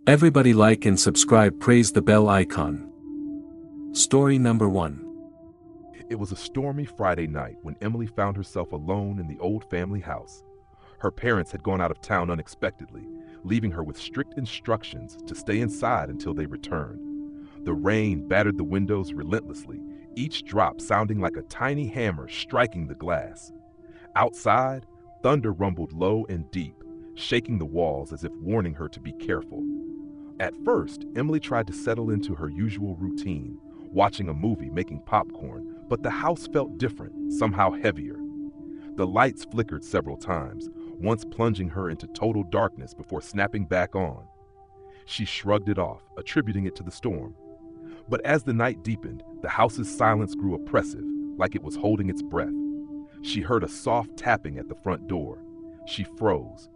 Everybody like and subscribe, praise the bell icon. Story number 1. It was a stormy Friday night when Emily found herself alone in the old family house. Her parents had gone out of town unexpectedly, leaving her with strict instructions to stay inside until they returned. The rain battered the windows relentlessly, each drop sounding like a tiny hammer striking the glass. Outside, thunder rumbled low and deep, shaking the walls as if warning her to be careful. At first, Emily tried to settle into her usual routine, watching a movie, making popcorn, but the house felt different, somehow heavier. The lights flickered several times, once plunging her into total darkness before snapping back on. She shrugged it off, attributing it to the storm. But as the night deepened, the house's silence grew oppressive, like it was holding its breath. She heard a soft tapping at the front door. She froze.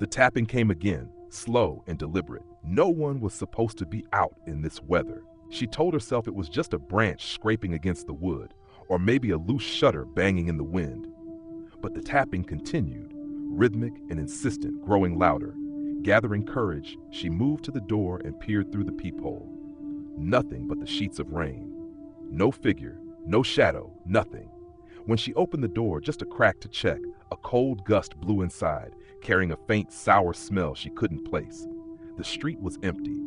The tapping came again, slow and deliberate. No one was supposed to be out in this weather. She told herself it was just a branch scraping against the wood, or maybe a loose shutter banging in the wind. But the tapping continued, rhythmic and insistent, growing louder. Gathering courage, she moved to the door and peered through the peephole. Nothing but the sheets of rain. No figure, no shadow, nothing. When she opened the door just a crack to check, a cold gust blew inside, carrying a faint, sour smell she couldn't place. The street was empty.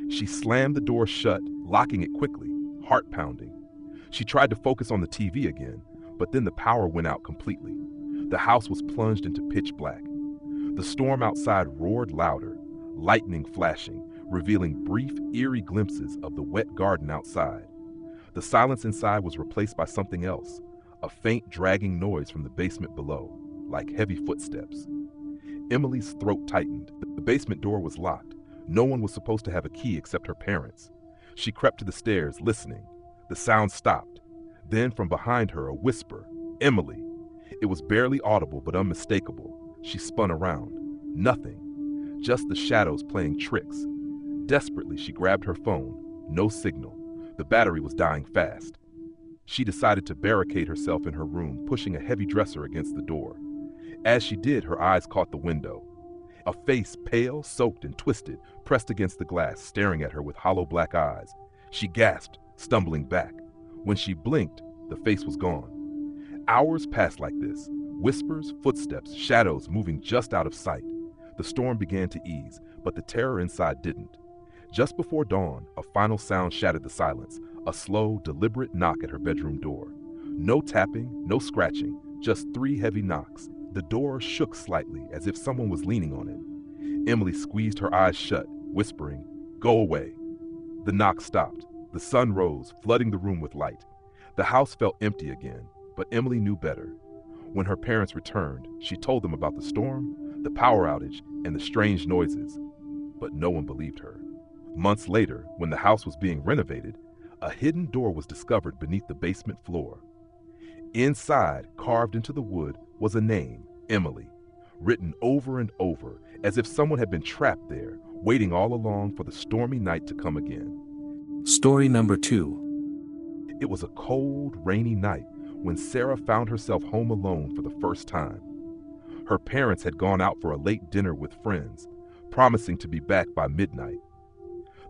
She slammed the door shut, locking it quickly, heart pounding. She tried to focus on the TV again, but then the power went out completely. The house was plunged into pitch black. The storm outside roared louder, lightning flashing, revealing brief, eerie glimpses of the wet garden outside. The silence inside was replaced by something else, a faint dragging noise from the basement below, like heavy footsteps. Emily's throat tightened. The basement door was locked. No one was supposed to have a key except her parents. She crept to the stairs, listening. The sound stopped. Then from behind her, a whisper, "Emily." It was barely audible but unmistakable. She spun around. Nothing. Just the shadows playing tricks. Desperately, she grabbed her phone. No signal. The battery was dying fast. She decided to barricade herself in her room, pushing a heavy dresser against the door. As she did, her eyes caught the window. A face, pale, soaked, and twisted, pressed against the glass, staring at her with hollow black eyes. She gasped, stumbling back. When she blinked, the face was gone. Hours passed like this. Whispers, footsteps, shadows moving just out of sight. The storm began to ease, but the terror inside didn't. Just before dawn, a final sound shattered the silence, a slow, deliberate knock at her bedroom door. No tapping, no scratching, just 3 heavy knocks. The door shook slightly, as if someone was leaning on it. Emily squeezed her eyes shut, whispering, "Go away." The knock stopped. The sun rose, flooding the room with light. The house felt empty again, but Emily knew better. When her parents returned, she told them about the storm, the power outage, and the strange noises. But no one believed her. Months later, when the house was being renovated, a hidden door was discovered beneath the basement floor. Inside, carved into the wood, was a name, Emily, written over and over, as if someone had been trapped there, waiting all along for the stormy night to come again. Story number 2. It was a cold, rainy night when Sarah found herself home alone for the first time. Her parents had gone out for a late dinner with friends, promising to be back by midnight.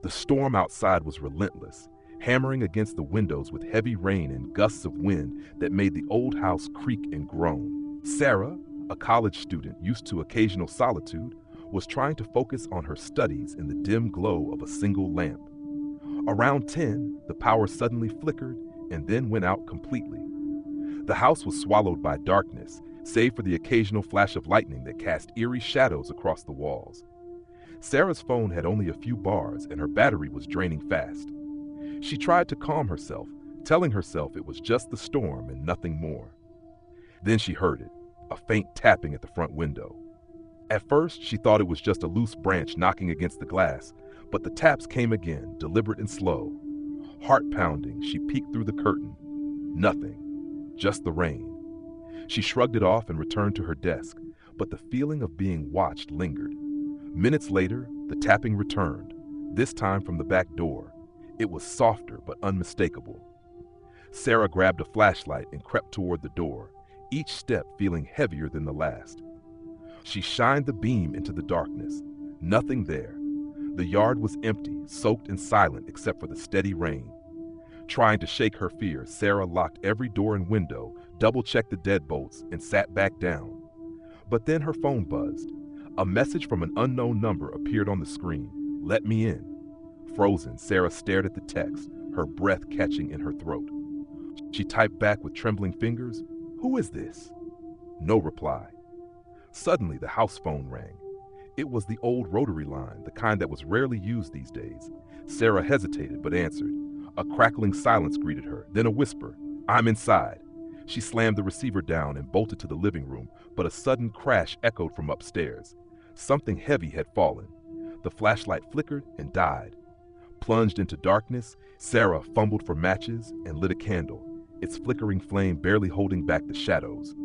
The storm outside was relentless, hammering against the windows with heavy rain and gusts of wind that made the old house creak and groan. Sarah, a college student used to occasional solitude, was trying to focus on her studies in the dim glow of a single lamp. Around 10, the power suddenly flickered and then went out completely. The house was swallowed by darkness, save for the occasional flash of lightning that cast eerie shadows across the walls. Sarah's phone had only a few bars and her battery was draining fast. She tried to calm herself, telling herself it was just the storm and nothing more. Then she heard it, a faint tapping at the front window. At first, she thought it was just a loose branch knocking against the glass, but the taps came again, deliberate and slow. Heart pounding, she peeked through the curtain. Nothing, just the rain. She shrugged it off and returned to her desk, but the feeling of being watched lingered. Minutes later, the tapping returned, this time from the back door. It was softer but unmistakable. Sarah grabbed a flashlight and crept toward the door, each step feeling heavier than the last. She shined the beam into the darkness. Nothing there. The yard was empty, soaked and silent except for the steady rain. Trying to shake her fear, Sarah locked every door and window, double-checked the deadbolts, and sat back down. But then her phone buzzed. A message from an unknown number appeared on the screen. "Let me in." Frozen, Sarah stared at the text, her breath catching in her throat. She typed back with trembling fingers, "Who is this?" No reply. Suddenly, the house phone rang. It was the old rotary line, the kind that was rarely used these days. Sarah hesitated but answered. A crackling silence greeted her, then a whisper, "I'm inside." She slammed the receiver down and bolted to the living room, but a sudden crash echoed from upstairs. Something heavy had fallen. The flashlight flickered and died. Plunged into darkness, Sarah fumbled for matches and lit a candle, its flickering flame barely holding back the shadows.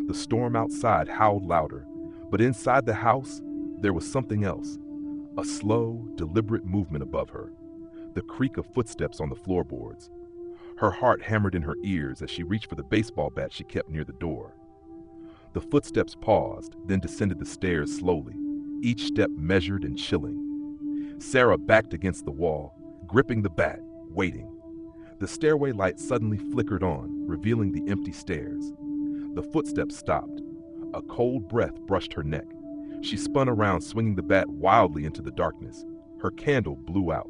The storm outside howled louder, but inside the house, there was something else. A slow, deliberate movement above her. The creak of footsteps on the floorboards. Her heart hammered in her ears as she reached for the baseball bat she kept near the door. The footsteps paused, then descended the stairs slowly, each step measured and chilling. Sarah backed against the wall, gripping the bat, waiting. The stairway light suddenly flickered on, revealing the empty stairs. The footsteps stopped. A cold breath brushed her neck. She spun around, swinging the bat wildly into the darkness. Her candle blew out.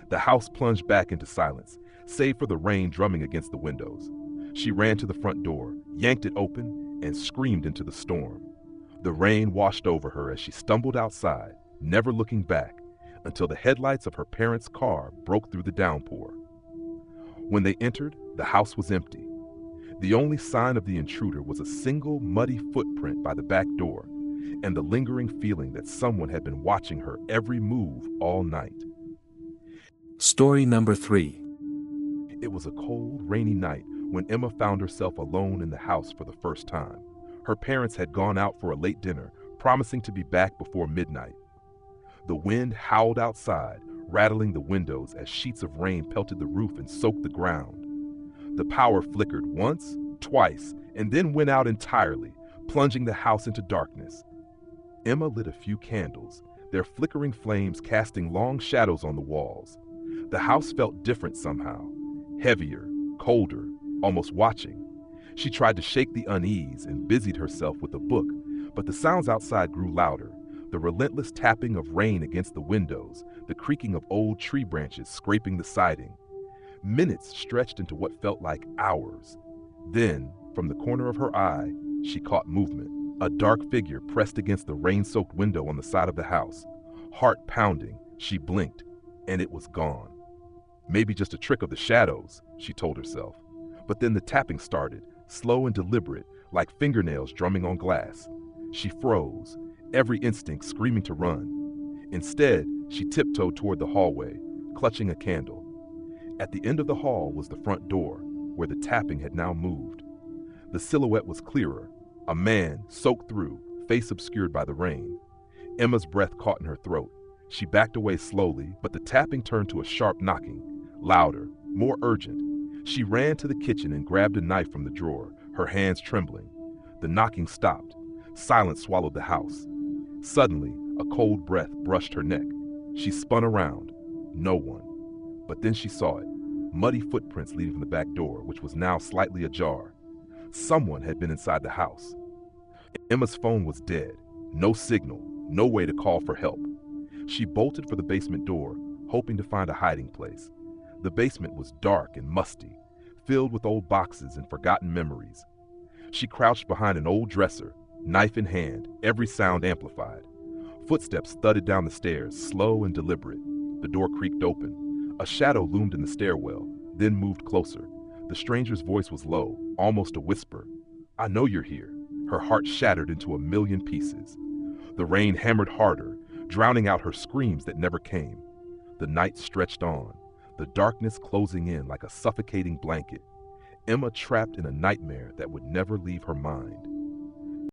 The house plunged back into silence, save for the rain drumming against the windows. She ran to the front door, yanked it open, and screamed into the storm. The rain washed over her as she stumbled outside, never looking back, until the headlights of her parents' car broke through the downpour. When they entered, the house was empty. The only sign of the intruder was a single muddy footprint by the back door, and the lingering feeling that someone had been watching her every move all night. Story number 3. It was a cold, rainy night when Emma found herself alone in the house for the first time. Her parents had gone out for a late dinner, promising to be back before midnight. The wind howled outside, rattling the windows as sheets of rain pelted the roof and soaked the ground. The power flickered once, twice, and then went out entirely, plunging the house into darkness. Emma lit a few candles, their flickering flames casting long shadows on the walls. The house felt different somehow, heavier, colder, almost watching. She tried to shake the unease and busied herself with a book, but the sounds outside grew louder, the relentless tapping of rain against the windows, the creaking of old tree branches scraping the siding. Minutes stretched into what felt like hours. Then, from the corner of her eye, she caught movement. A dark figure pressed against the rain-soaked window on the side of the house. Heart pounding, she blinked, and it was gone. Maybe just a trick of the shadows, she told herself. But then the tapping started, slow and deliberate, like fingernails drumming on glass. She froze, every instinct screaming to run. Instead, she tiptoed toward the hallway, clutching a candle. At the end of the hall was the front door, where the tapping had now moved. The silhouette was clearer, a man soaked through, face obscured by the rain. Emma's breath caught in her throat. She backed away slowly, but the tapping turned to a sharp knocking, louder, more urgent. She ran to the kitchen and grabbed a knife from the drawer, her hands trembling. The knocking stopped. Silence swallowed the house. Suddenly, a cold breath brushed her neck. She spun around. No one. But then she saw it. Muddy footprints leading from the back door, which was now slightly ajar. Someone had been inside the house. Emma's phone was dead. No signal, no way to call for help. She bolted for the basement door, hoping to find a hiding place. The basement was dark and musty, filled with old boxes and forgotten memories. She crouched behind an old dresser, knife in hand, every sound amplified. Footsteps thudded down the stairs, slow and deliberate. The door creaked open. A shadow loomed in the stairwell, then moved closer. The stranger's voice was low, almost a whisper. "I know you're here." Her heart shattered into a million pieces. The rain hammered harder, drowning out her screams that never came. The night stretched on, the darkness closing in like a suffocating blanket. Emma trapped in a nightmare that would never leave her mind.